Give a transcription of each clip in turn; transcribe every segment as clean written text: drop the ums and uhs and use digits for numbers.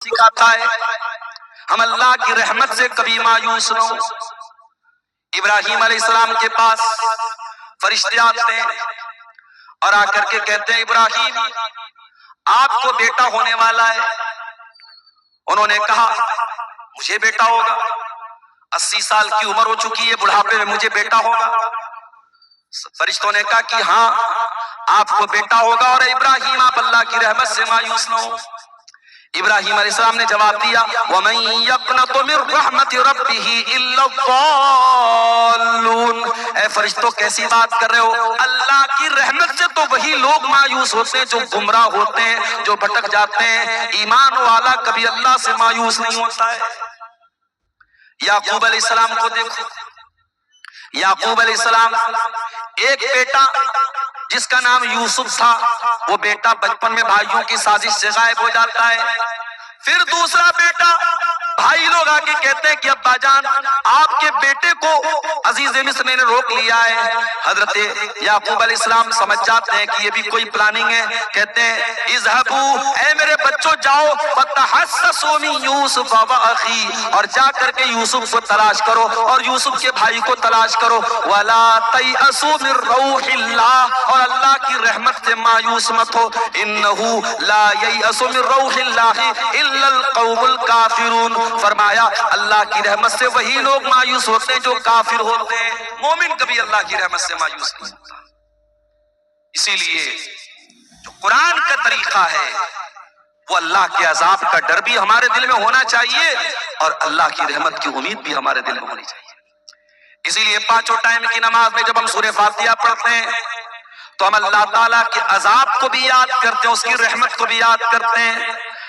سکھاتا ہے ہم اللہ کی رحمت سے کبھی مایوس نہ ہوں۔ ابراہیم علیہ السلام کے پاس فرشتے آتے ہیں اور آ کر کے کہتے ہیں ابراہیم آپ کو بیٹا ہونے والا ہے۔ انہوں نے کہا مجھے بیٹا ہوگا، 80 سال کی عمر ہو چکی ہے، بڑھاپے میں مجھے بیٹا ہوگا؟ فرشتوں نے کہا کہ ہاں آپ کو بیٹا ہوگا، اور ابراہیم آپ اللہ کی رحمت سے مایوس نہ ہو۔ ابراہیم علیہ السلام نے جواب دیا وَمَن يَقْنَطُ مِن رَحْمَةِ رَبِّهِ إِلَّا الضَّالُّونَ۔ اے فرشتوں کیسی بات کر رہے ہو؟ اللہ کی رحمت سے تو وہی لوگ مایوس ہوتے ہیں جو گمراہ ہوتے ہیں، جو بھٹک جاتے ہیں۔ ایمان والا کبھی اللہ سے مایوس نہیں ہوتا ہے۔ یعقوب علیہ السلام کو دیکھو، یعقوب علیہ السلام ایک بیٹا جس کا نام یوسف تھا، وہ بیٹا بچپن میں بھائیوں کی سازش سے غائب ہو جاتا ہے۔ پھر دوسرا بیٹا، بھائی لوگ آگے کہتے ہیں کہ ابا جان آپ کے بیٹے کو عزیز مصر نے روک لیا ہے۔ حضرت یعقوب علیہ السلام سمجھ جاتے ہیں کہ یہ بھی کوئی پلاننگ ہے، کہتے ہیں اذهبوا، اے میرے بچوں جاؤ، فتحسسوا من یوسف واخی، اور جا کر کے یوسف کو تلاش کرو اور یوسف کے بھائی کو تلاش کرو، ولا تیأسوا من روح اللہ، اور اللہ کی رحمت سے مایوس مت ہو، انہ لا ییأس من روح اللہ الا القوم الکافرون۔ فرمایا اللہ کی رحمت سے وہی لوگ مایوس ہوتے ہیں جو کافر ہوتے ہیں، مومن کبھی اللہ کی رحمت سے مایوس نہیں ہوتا۔ اسی لیے جو قرآن کا طریقہ ہے وہ اللہ کے عذاب کا ڈر بھی ہمارے دل میں ہونا چاہیے اور اللہ کی رحمت کی امید بھی ہمارے دل میں ہونی چاہیے۔ اسی لیے پانچوں ٹائم کی نماز میں جب ہم سورہ فاتحہ پڑھتے ہیں تو ہم اللہ تعالیٰ کے عذاب کو بھی یاد کرتے ہیں، اس کی رحمت کو بھی یاد کرتے ہیں۔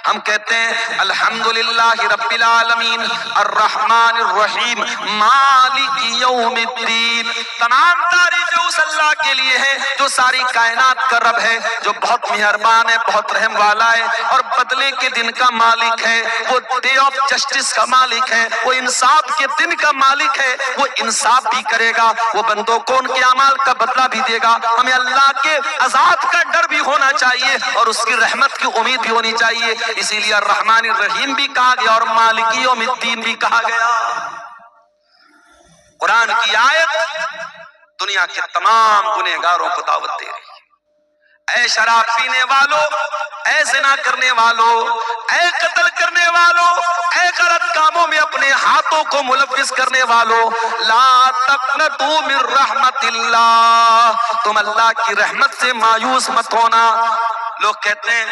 ہم کہتے ہیں الحمدللہ رب العالمین الرحمن الرحیم مالک یوم الدین، تمام تعریفیں اس اللہ کے لیے ہیں جو ساری کائنات کا رب ہے، جو بہت مہربان ہے، بہت رحم والا ہے اور بدلے کے دن کا مالک ہے، وہ ڈے آف جسٹس کا مالک ہے، وہ انصاف کے دن کا مالک ہے، وہ انصاف بھی کرے گا، وہ بندوں کو ان کے اعمال کا بدلہ بھی دے گا۔ ہمیں اللہ کے عذاب کا ڈر بھی ہونا چاہیے اور اس کی رحمت کی امید بھی ہونی چاہیے، اسی لیے الرحمن الرحیم بھی کہا گیا اور مالک یوم الدین بھی کہا گیا۔ قرآن کی آیت دنیا کے تمام گنہگاروں کو دعوت دے رہی ہے، اے شراب پینے والوں، اے زنا کرنے والوں، اے قتل کرنے والوں، اے غلط کاموں میں اپنے ہاتھوں کو ملوث کرنے والوں، لا تقنطوا من رحمت اللہ، تم اللہ کی رحمت سے مایوس مت ہونا۔ لوگ کہتے ہیں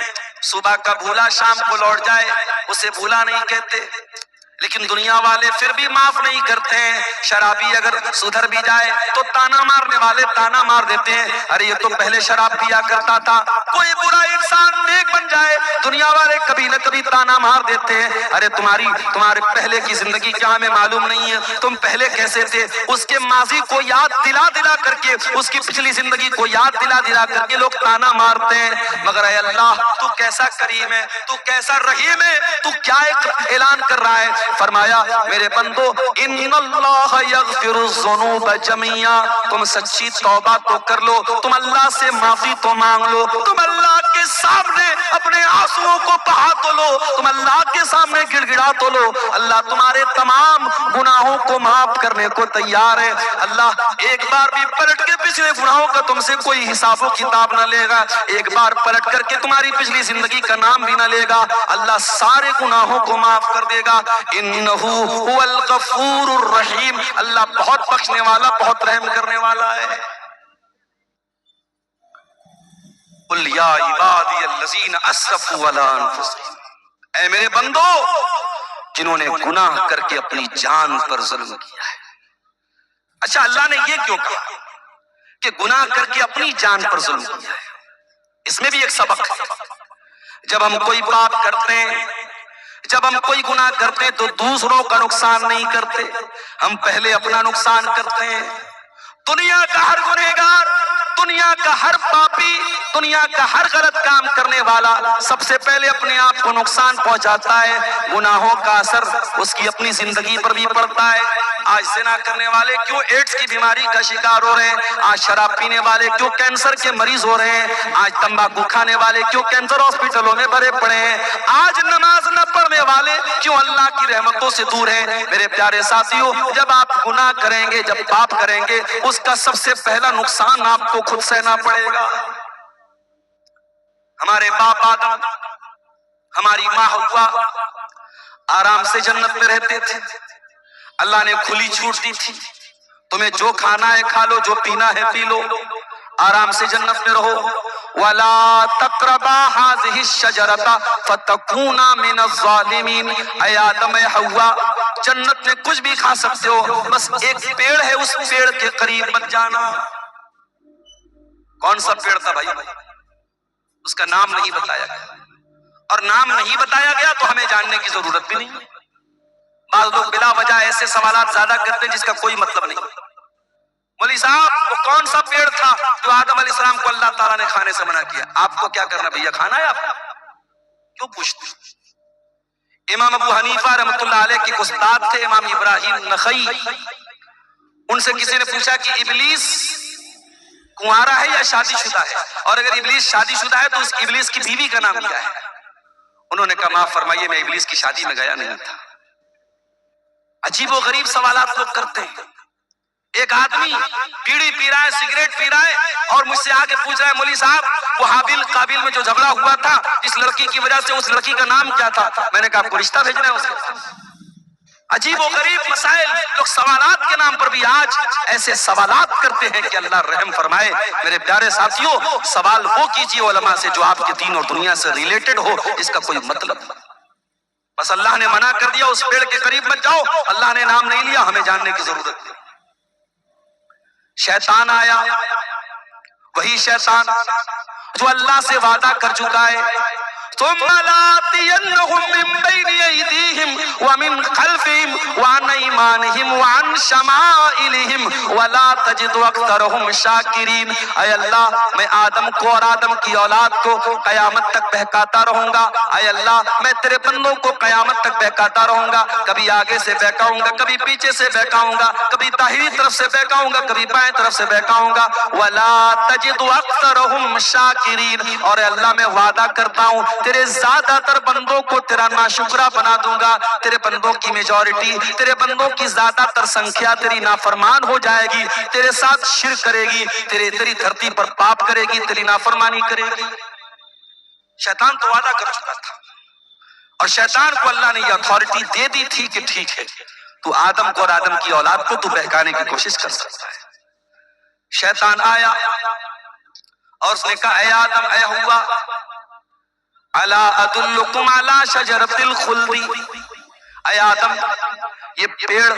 صبح کا بھولا شام کو لوٹ جائے، اسے بھولا نہیں کہتے، لیکن دنیا والے پھر بھی معاف نہیں کرتے ہیں۔ شرابی اگر سدھر بھی جائے تو تانا مارنے والے تانا مار دیتے ہیں، ارے یہ تو پہلے شراب پیا کرتا تھا۔ کوئی برا انسان نیک بن جائے، دنیا والے کبھی نہ کبھی تانا مار دیتے ہیں، ارے تمہارے پہلے کی زندگی کیا ہمیں معلوم نہیں ہے، تم پہلے کیسے تھے۔ اس کے ماضی کو یاد دلا دلا کر کے، اس کی پچھلی زندگی کو یاد دلا دلا کر کے لوگ تانا مارتے ہیں، مگر اے اللہ تو کیسا کریم ہے، تو کیسا رحیم ہے، تو کیا اعلان کر رہا ہے؟ فرمایا میرے بندو ان اللہ یغفر الذنوب جميعا، تم سچی توبہ تو کر لو، تم اللہ سے معافی تو مانگ لو، تم اللہ کے سامنے اپنے آنسوؤں کو بہا تو لو، تم اللہ کے سامنے گڑ گڑا تو لو، اللہ تمہارے تمام گناہوں کو معاف کرنے کو تیار ہے۔ اللہ ایک بار بھی پلٹ کے پچھلے گناہوں کا تم سے کوئی حساب و کتاب نہ لے گا، ایک بار پلٹ کر کے تمہاری پچھلی زندگی کا نام بھی نہ لے گا، اللہ سارے گناہوں کو معاف کر دے گا۔ انہو هو الغفور الرحیم، اللہ بہت بخشنے والا، بہت رحم کرنے والا ہے۔ قل یا عبادی الذین اسرفوا علی انفسہم، اے میرے بندو جنہوں نے گناہ کر کے اپنی جان پر ظلم کیا ہے۔ اچھا اللہ نے یہ کیوں کہا کہ گناہ کر کے اپنی جان پر ظلم کیا ہے؟ اس میں بھی ایک سبق ہے۔ جب ہم کوئی پاپ کرتے ہیں، جب ہم کوئی گناہ کرتے ہیں تو دوسروں کا نقصان نہیں کرتے، ہم پہلے اپنا نقصان کرتے ہیں۔ دنیا کا ہر گنہگار، دنیا کا ہر پاپی، دنیا کا ہر غلط کام کرنے والا سب سے پہلے اپنے آپ کو نقصان پہنچاتا ہے، گناہوں کا اثر اس کی اپنی زندگی پر بھی پڑتا ہے۔ آج زنا کرنے والے کیوں ایڈز کی بیماری کا شکار ہو رہے ہیں، آج شراب پینے والے کیوں کینسر کے مریض ہو رہے ہیں، آج تمباکو کھانے والے کیوں کینسر ہاسپٹلوں میں بھرے پڑے ہیں، آج نماز نہ پڑھنے والے کیوں اللہ کی رحمتوں سے دور ہیں؟ میرے پیارے ساتھیوں، جب آپ گناہ کریں گے، جب پاپ کریں گے، اس کا سب سے پہلا نقصان آپ کو خود سہنا پڑے گا۔ ہمارے باپ آدم، ہماری ماں حوا آرام سے جنت میں رہتے تھے، اللہ نے کھلی چھوٹ دی تھی، تمہیں جو کھانا ہے کھا لو، جو پینا ہے پی لو، آرام سے جنت میں رہو۔ وَلَا تَقْرَبَا هَذِهِ الشَّجَرَةَ فَتَكُونَا مِنَ الظَّالِمِينَ۔ اے آدم، اے حوا، جنت میں کچھ بھی کھا سکتے ہو، بس ایک پیڑ ہے، اس پیڑ کے قریب مت جانا۔ کون سا پیڑ تھا بھائی؟ اس کا نام نہیں بتایا گیا، اور نام نہیں بتایا گیا تو ہمیں جاننے کی ضرورت بھی نہیں۔ بعض لوگ بلا وجہ ایسے سوالات زیادہ کرتے ہیں جس کا کوئی مطلب نہیں۔ مولوی صاحب، وہ کون سا پیڑ تھا جو آدم علیہ السلام کو اللہ تعالیٰ نے کھانے سے منع کیا؟ آپ کو کیا کرنا بھیا، کھانا ہے آپ کیوں پوچھتے؟ امام ابو حنیفہ رحمۃ اللہ علیہ کے استاد تھے امام ابراہیم نخعی، ان سے کسی نے پوچھا کہ ابلیس کنوارا ہے یا شادی شدہ ہے، اور اگر ابلیس شادی شدہ ہے تو اس ابلیس کی بیوی کا نام کیا ہے؟ انہوں نے کہا معاف فرمائیے، میں ابلیس کی شادی میں گیا نہیں تھا۔ عجیب و غریب سوالات لوگ کرتے ہیں۔ ایک آدمی بیڑی پی رہا ہے، سگریٹ پی رہا ہے، اور مجھ سے آگے پوچھ رہا ہے مولوی صاحب وہ حابیل قابیل میں جو جھگڑا ہوا تھا جس لڑکی کی وجہ سے، اس لڑکی کا نام کیا تھا؟ میں نے کہا آپ کو رشتہ بھیجنا ہے اس کے۔ عجیب و غریب مسائل، لوگ سوالات کے نام پر بھی آج ایسے سوالات کرتے ہیں کہ اللہ رحم فرمائے۔ میرے پیارے ساتھیوں، سوال وہ کیجیے علماء سے جو آپ کے دین اور دنیا سے ریلیٹڈ ہو، اس کا کوئی مطلب نہیں۔ بس اللہ نے منع کر دیا اس پیڑ کے قریب مت جاؤ، اللہ نے نام نہیں لیا، ہمیں جاننے کی ضرورت نہیں۔ شیطان آیا، وہی شیطان جو اللہ سے وعدہ کر چکا ہے، ثم لآتینہم من بین ایدیہم ومن خلفہم وعن ایمانہم وعن شمائلہم ولا تجد اکثرہم شاکرین۔ اے اللہ، میں آدم کو اور آدم کی اولاد کو قیامت تک بہکاتا رہوں گا۔ اے اللہ، میں تیرے بندوں کو قیامت تک بہکاتا رہوں گا، کبھی آگے سے بہکاؤں گا، کبھی پیچھے سے بہکاؤں گا، کبھی داہنی طرف سے بہکاؤں گا، کبھی بائیں طرف سے بہکاؤں گا۔ ولا تجد اکثرہم شاکرین، اور اے اللہ میں وعدہ کرتا ہوں تیرے زیادہ تر بندوں کو تیرا ناشکرہ بنا دوں گا، تیرے بندوں کی میجورٹی، تیرے بندوں کی زیادہ تر سنکھیا تیری نافرمان ہو جائے گی، تیرے ساتھ شرک کرے گی، تیری دھرتی پر پاپ کرے گی، تیری نافرمانی کرے گی۔ شیطان تو وعدہ کر چکا تھا، اور شیطان کو اللہ نے یہ اتھارٹی دے دی تھی کہ ٹھیک ہے تو آدم کو اور آدم کی اولاد کو تو بہکانے کی کوشش کر سکتا ہے۔ شیطان آیا اور اس نے کہا اے آدم، اے حوا، الا ادلکم علی شجرۃ الخلد۔ اے آدم، یہ پیڑ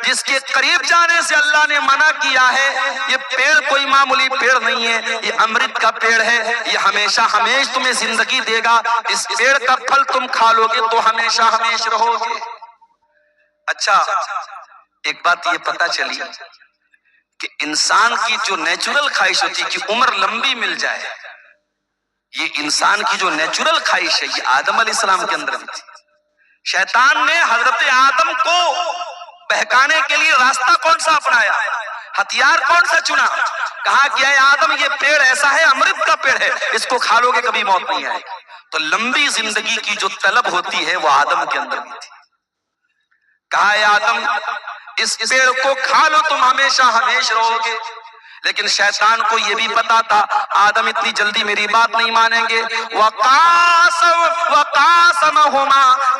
جس کے قریب جانے سے اللہ نے منع کیا ہے، یہ پیڑ کوئی معمولی پیڑ نہیں ہے، یہ امرت کا پیڑ ہے، یہ ہمیشہ ہمیش تمہیں زندگی دے گا، اس پیڑ کا پھل تم کھا لو گے تو ہمیشہ ہمیش رہو گے۔ اچھا، ایک بات یہ پتہ چلی کہ انسان کی جو نیچرل خواہش ہوتی ہے کہ عمر لمبی مل جائے، یہ انسان کی جو نیچرل خواہش ہے یہ آدم علیہ السلام کے اندر بھی تھی۔ شیطان نے حضرت آدم کو بہکانے کے لیے راستہ کون سا اپنایا، ہتھیار کون سا چنا؟ کہا کہ اے آدم، یہ پیڑ ایسا ہے، امرت کا پیڑ ہے، اس کو کھا لو گے کبھی موت نہیں آئے گی۔ تو لمبی زندگی کی جو طلب ہوتی ہے وہ آدم کے اندر بھی تھی۔ کہا اے آدم، اس پیڑ کو کھا لو تم ہمیشہ ہمیش رہو گے۔ لیکن شیطان کو یہ بھی پتا تھا آدم اتنی جلدی میری بات نہیں مانیں گے۔ وَقَاسَمَهُمَا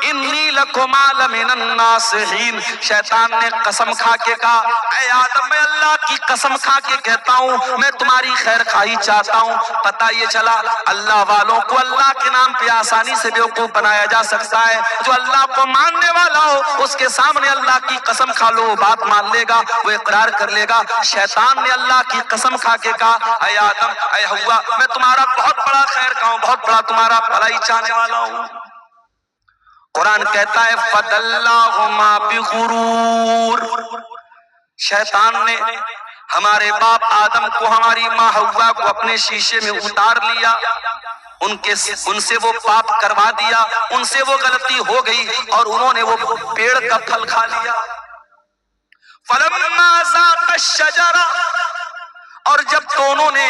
إِنِّي لَكُمَا لَمِنَ النَّاصِحِينَ۔ شیطان نے قسم کھا کے کہا اے آدم، میں اللہ کی قسم کھا کے کہتا ہوں میں تمہاری خیر خواہی چاہتا ہوں۔ پتہ یہ چلا اللہ والوں کو اللہ کے نام پہ آسانی سے بیوقوف بنایا جا سکتا ہے۔ جو اللہ کو ماننے والا ہو اس کے سامنے اللہ کی قسم کھا لو وہ بات مان لے گا، وہ اقرار کر لے گا۔ شیطان نے اللہ کی قسم کھا کے کہا اے آدم، اے حوا، میں تمہارا بہت بڑا خیر خواہ ہوں، بہت بڑا تمہارا بھلائی چاہنے والا ہوں۔ قرآن کہتا ہے فَدَلَّاهُمَا بِغُرُورٍ۔ شیطان نے ہمارے باپ آدم کو، ہماری ماں حوا کو اپنے شیشے میں اتار لیا، ان سے وہ پاپ کروا دیا، ان سے وہ غلطی ہو گئی اور انہوں نے وہ پیڑ کا پھل کھا لیا۔ فَلَمَّا ذَاقَ الشَّجَرَةَ، اور جب دونوں نے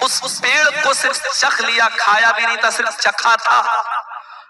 اس پیڑ کو صرف چکھ لیا، کھایا بھی نہیں تھا، صرف چکھا تھا،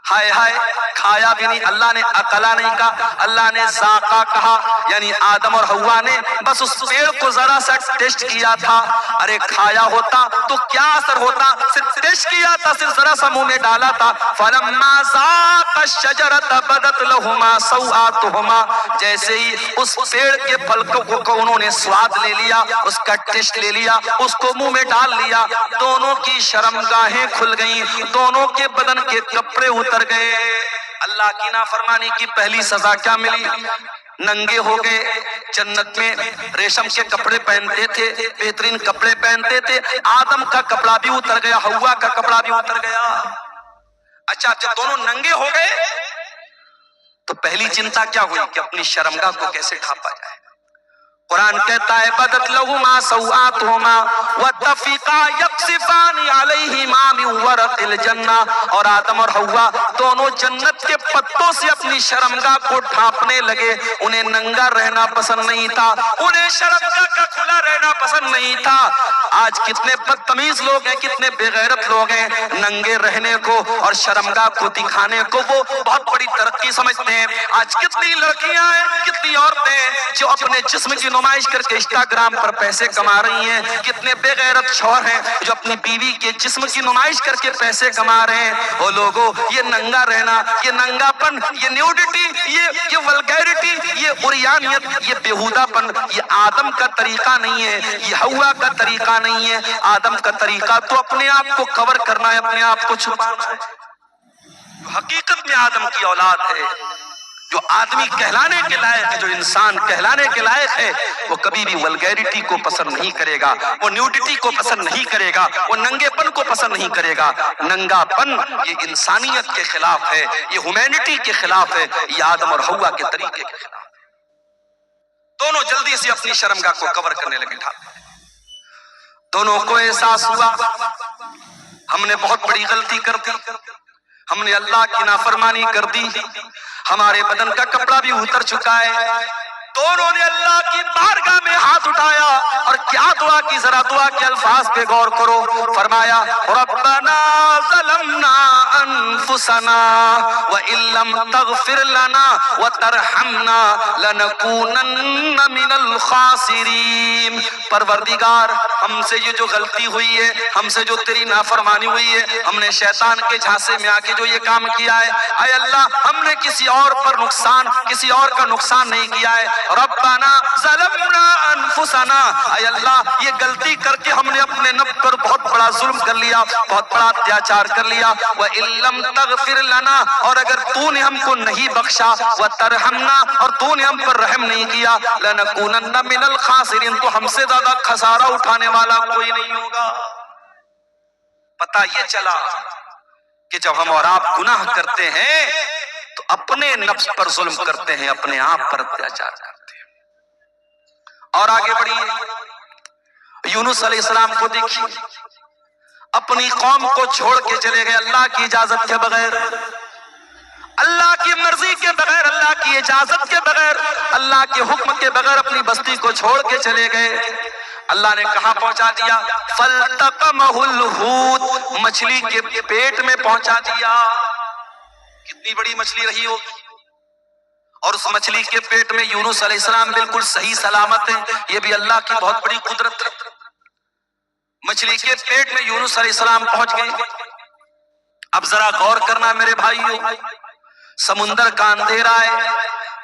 ہائے ہائے کھایا بھی نہیں، اللہ نے اکلا نہیں کہا، اللہ نے ذائقہ کہا، یعنی آدم اور حوا نے بس اس پیڑ کو ذرا سا ٹیسٹ کیا تھا۔ ارے کھایا ہوتا تو کیا اثر ہوتا، صرف ٹیسٹ کیا تھا، صرف ذرا سا منہ میں ڈالا تھا۔ فَلَمَّا ذَاقَا الشَّجَرَةَ بَدَتْ لَهُمَا سَوْآتُهُمَا، جیسے ہی اس پیڑ کے پھل کو انہوں نے سواد لے لیا، اس کا ٹیسٹ لے لیا، اس کو منہ میں ڈال لیا، دونوں کی شرمگاہیں کھل گئیں، دونوں کے بدن کے کپڑے اتر گئے۔ اللہ کی نافرمانی کی پہلی سزا کیا ملی؟ ننگے ہو گئے۔ جنت میں ریشم کے کپڑے پہنتے تھے، بہترین کپڑے پہنتے تھے، آدم کا کپڑا بھی اتر گیا، حوا کا کپڑا بھی اتر گیا۔ اچھا جب دونوں ننگے ہو گئے تو پہلی چنتا کیا ہوئی کہ اپنی شرمگاہ کو کیسے ڈھانپا جائے۔ قرآن کہتا ہے بدت لہما سوآتہما واتفقا یقصفان علیہما من ورق الجنہ، اور آدم اور حوا دونوں جنت کے پتوں سے اپنی شرمگاہ کو ڈھانپنے لگے۔ انہیں ننگا رہنا پسند نہیں تھا، انہیں شرمگاہ کا کھلا رہنا پسند نہیں تھا۔ آج کتنے بدتمیز لوگ ہیں، کتنے بے غیرت لوگ ہیں، ننگے رہنے کو اور شرمگاہ کو دکھانے کو وہ بہت بڑی ترقی سمجھتے ہیں۔ آج کتنی لڑکیاں ہیں، کتنی عورتیں ہیں جو اپنے جسم کی نمائش کر کے انسٹاگرام پر پیسے کما رہی ہیں، کتنے بے غیرت شوہر ہیں جو اپنی بیوی کے جسم کی نمائش کر کے پیسے کما رہے ہیں۔ وہ لوگوں، یہ ننگا رہنا، یہ ننگا پن، یہ نیوڈیٹی، یہ ولگیرٹی، یہ عریانیت، یہ بیہودہ پن، یہ آدم کا طریقہ نہیں ہے، یہ حوا کا طریقہ نہیں ہے۔ آدم کا طریقہ تو اپنے آپ کو کور کرنا ہے، اپنے آپ کو چھپانا ہے۔ جو حقیقت میں آدم کی اولاد ہے، جو آدمی کہلانے کے لائق ہے، جو انسان کہلانے کے لائق ہے، وہ کبھی بھی ولگیرٹی کو پسند نہیں کرے گا، وہ نیوڈیٹی کو پسند نہیں کرے گا، وہ ننگے پن کو پسند نہیں کرے گا۔ ننگا پن یہ انسانیت کے خلاف ہے، یہ ہیومینٹی کے خلاف ہے، یہ آدم اور حوا کے طریقے کے خلاف ہے۔ دونوں جلدی سے اپنی شرمگاہ کو کور کرنے لگے ڈھانپ۔ دونوں کو احساس ہوا ہم نے بہت بڑی غلطی کر دی، ہم نے اللہ کی نافرمانی کر دی، ہمارے بدن کا کپڑا بھی اتر چکا ہے۔ دونوں نے اللہ کی بارگاہ میں ہاتھ اٹھایا اور کیا دعا کی، ذرا دعا کے الفاظ پہ غور کرو۔ فرمایا ربنا ظلمنا انفسنا وان لم تغفر لنا وترحمنا لنکونن من الخاسرین۔ پروردگار ہم سے یہ جو غلطی ہوئی ہے، ہم سے جو تیری نافرمانی ہوئی ہے، ہم نے شیطان کے جھانسے میں آ کے جو یہ کام کیا ہے، اے اللہ ہم نے کسی اور پر نقصان، کسی اور کا نقصان نہیں کیا ہے۔ ربنا ظلمنا انفسنا، اے اللہ یہ غلطی کر کے ہم نے اپنے نفس پر بہت بڑا ظلم کر لیا، بہت بڑا اتیاچار کر لیا۔ وَإِن لَّمْ تَغْفِرْ لَنَا، اور اگر تو نے ہم کو نہیں بخشا، وَتَرْحَمْنَا، اور تو نے ہم پر رحم نہیں کیا، لَنَكُونَنَّ مِنَ الْخَاسِرِينَ، تو ہم سے زیادہ خسارہ اٹھانے والا کوئی نہیں ہوگا۔ پتہ یہ چلا کہ جب ہم اور آپ گناہ کرتے ہیں تو اپنے نفس پر ظلم کرتے ہیں، اپنے آپ پر اتیاچار کرتے ہیں۔ اور آگے بڑھیے، یونس علیہ السلام کو دیکھیے، اپنی قوم کو چھوڑ کے چلے گئے اللہ کی اجازت کے بغیر، اللہ کی مرضی کے بغیر، اللہ کی اجازت کے بغیر، اللہ کے حکم کے بغیر اپنی بستی کو چھوڑ کے چلے گئے۔ اللہ نے کہاں پہنچا دیا؟ فَالْتَقَمَهُ الْحُوتُ، مچھلی کے پیٹ میں پہنچا دیا۔ کتنی بڑی مچھلی رہی ہوگی، اور اس مچھلی کے پیٹ میں یونس علیہ السلام بالکل صحیح سلامت ہیں۔ یہ بھی اللہ کی بہت بڑی قدرت ہے۔ مچھلی کے پیٹ میں یونس علیہ السلام پہنچ گئے۔ اب ذرا غور کرنا میرے بھائیو، سمندر کا اندھیرا ہے،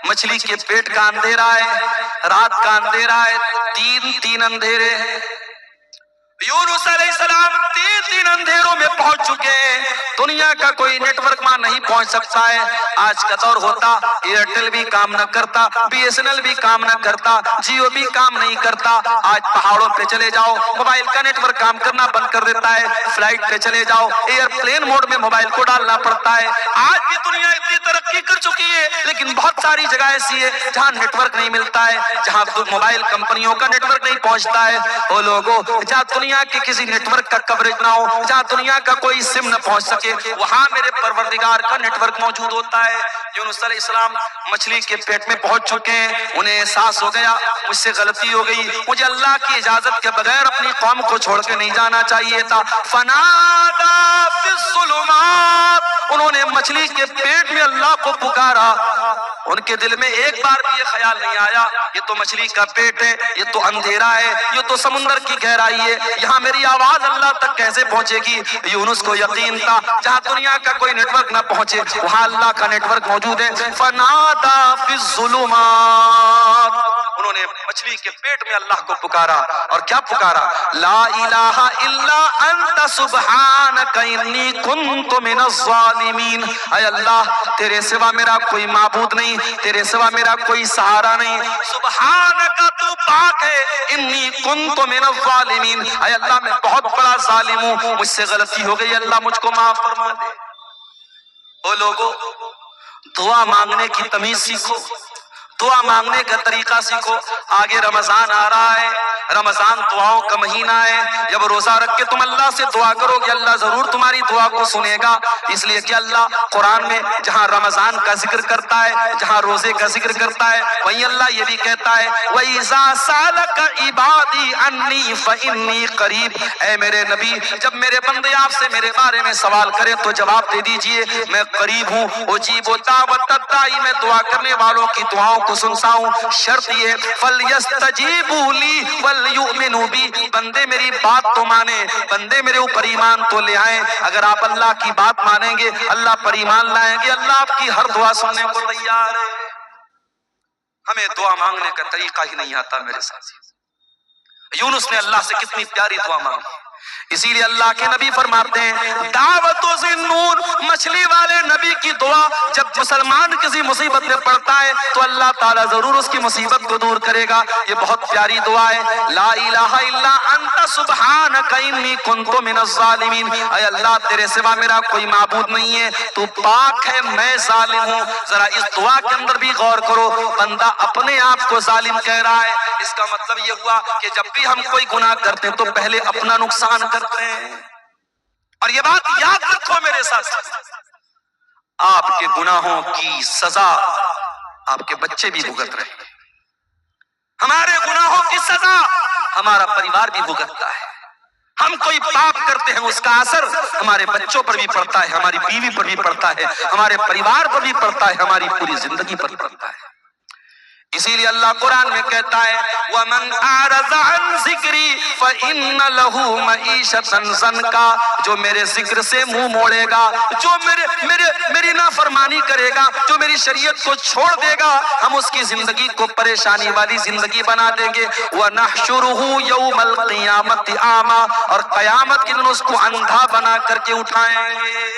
مچھلی کے پیٹ کا اندھیرا ہے، رات کا اندھیرا ہے، تین اندھیرے ہیں۔ یونس علیہ السلام تین اندھیروں میں پہنچ چکے ہیں۔ دنیا کا کوئی نیٹ ورک وہاں نہیں پہنچ سکتا ہے۔ آج کا دور ہوتا ایئرٹیل بھی کام نہ کرتا، بی ایس این ایل بھی کام نہ کرتا، جیو بھی کام نہیں کرتا۔ آج پہاڑوں پہ چلے جاؤ، موبائل کا نیٹ ورک کام کرنا بند کر دیتا ہے۔ فلائٹ پہ چلے جاؤ، ایئر پلین موڈ میں موبائل کو ڈالنا پڑتا ہے۔ آج بھی دنیا اتنی ترقی کر چکی ہے، لیکن بہت ساری جگہ ایسی ہے جہاں نیٹ ورک نہیں ملتا ہے، جہاں موبائل کمپنیوں کا نیٹ ورک نہیں پہنچتا ہے۔ وہ لوگوں جہاں دنیا کے کسی نیٹ ورک کا کوریج نہ ہو، جہاں دنیا کا کوئی سم نہ پہنچ سکے، وہاں میرے پروردگار کا نیٹ ورک موجود ہوتا ہے۔ یونس علیہ السلام مچھلی کے پیٹ میں پہنچ چکے ہیں، انہیں احساس ہو گیا مجھ سے غلطی ہو گئی، مجھے اللہ کی اجازت کے بغیر اپنی قوم کو چھوڑ کے نہیں جانا چاہیے تھا۔ فنادا فی الظلمات، انہوں نے مچھلی کے پیٹ میں اللہ کو پکارا، ان کے دل میں ایک بار بھی یہ خیال نہیں آیا یہ تو مچھلی کا پیٹ ہے، یہ تو اندھیرا ہے، یہ تو سمندر کی گہرائی ہے، یہاں میری آواز اللہ تک کیسے پہنچے گی؟ یونس کو یقین تھا جہاں دنیا کا کوئی نیٹ ورک نہ پہنچے وہاں اللہ کا نیٹ ورک موجود ہے۔ فنادا فی الظلمات، انہوں نے مچھلی کے پیٹ میں اللہ کو پکارا، اور کیا پکارا؟ لا الہ الا انت سبحانک انی کنت من الظالمین، اے اللہ تیرے سوا میرا کوئی معبود نہیں، تیرے سوا میرا کوئی سہارا نہیں، سبحانک تو پاک ہے، انی کنت من الظالمین، اے اللہ میں بہت بڑا ظالم ہوں، مجھ سے غلطی ہو گئی، اللہ مجھ کو معاف فرما دے۔ او لوگو، دعا مانگنے کی تمیز سیکھو، دعا مانگنے کا طریقہ سیکھو۔ آگے رمضان آ رہا ہے، رمضان دعاؤں کا مہینہ ہے، جب روزہ رکھ کے تم اللہ سے دعا کرو گے اللہ ضرور تمہاری دعا کو سنے گا، اس لیے کہ اللہ قرآن میں جہاں رمضان کا ذکر کرتا ہے، جہاں روزے کا ذکر کرتا ہے، وہیں اللہ یہ بھی کہتا ہے وَإِذَا سَأَلَكَ عِبَادِي عَنِّي فَإِنِّي قَرِيبٌ، اے میرے نبی جب میرے بندے آپ سے میرے بارے میں سوال کریں تو جواب دے دیجئے میں قریب ہوں، اجیب دعوت الداعی، میں دعا کرنے والوں کی دعاؤں کو سنتا ہوں، شرط یہ فَلْيَسْتَجِيبُوا لِي وَلْيُؤْمِنُوا بِي، بندے میری بات تو مانیں، بندے میرے اوپر ایمان تو لے آئیں، اگر آپ اللہ کی بات مانیں گے اللہ پر ایمان لائیں گے، اللہ آپ کی ہر دعا سننے کو تیار ہے۔ ہمیں دعا مانگنے کا طریقہ ہی نہیں آتا میرے ساتھ۔ یونس نے اللہ سے کتنی پیاری دعا مانگی، اسی لیے اللہ کے نبی فرماتے ہیں دعوت و ذنون، مچھلی والے نبی کی دعا جب مسلمان کسی مصیبت میں پڑتا ہے تو اللہ تعالیٰ ضرور اس کی مصیبت کو دور کرے گا۔ یہ بہت پیاری دعا ہے، لا الہ الا انت سبحانک انی کنت من الظالمین، اے اللہ تیرے سوا میرا کوئی معبود نہیں ہے، تو پاک ہے میں ظالم ہوں۔ ذرا اس دعا کے اندر بھی غور کرو، بندہ اپنے آپ کو ظالم کہہ رہا ہے، اس کا مطلب یہ ہوا کہ جب بھی ہم کوئی گناہ کرتے ہیں تو پہلے اپنا نقصان کرتے ہیں۔ اور یہ بات یاد رکھو میرے ساتھ، آپ کے گناہوں کی سزا آپ کے بچے بھی بھگت رہے ہیں، ہمارے گناہوں کی سزا ہمارا پریوار بھی بھگتتا ہے۔ ہم کوئی پاپ کرتے ہیں اس کا اثر ہمارے بچوں پر بھی پڑتا ہے، ہماری بیوی پر بھی پڑتا ہے، ہمارے پریوار پر بھی پڑتا ہے، ہماری پوری زندگی پر پڑتا ہے۔ اسی لیے اللہ قرآن میں کہتا ہے وَمَنْ أَعْرَضَ عَنْ ذِكْرِي فَإِنَّ لَهُ مَعِيشَةً ضَنْكًا، جو میرے ذکر سے منہ موڑے گا، جو میری نافرمانی کرے گا، جو میری شریعت کو چھوڑ دے گا، ہم اس کی زندگی کو پریشانی والی زندگی بنا دیں گے۔ وَنَحْشُرُهُ يَوْمَ الْقِيَامَةِ أَعْمَىٰ، اور قیامت کے دن اس کو اندھا بنا کر کے اٹھائیں گے۔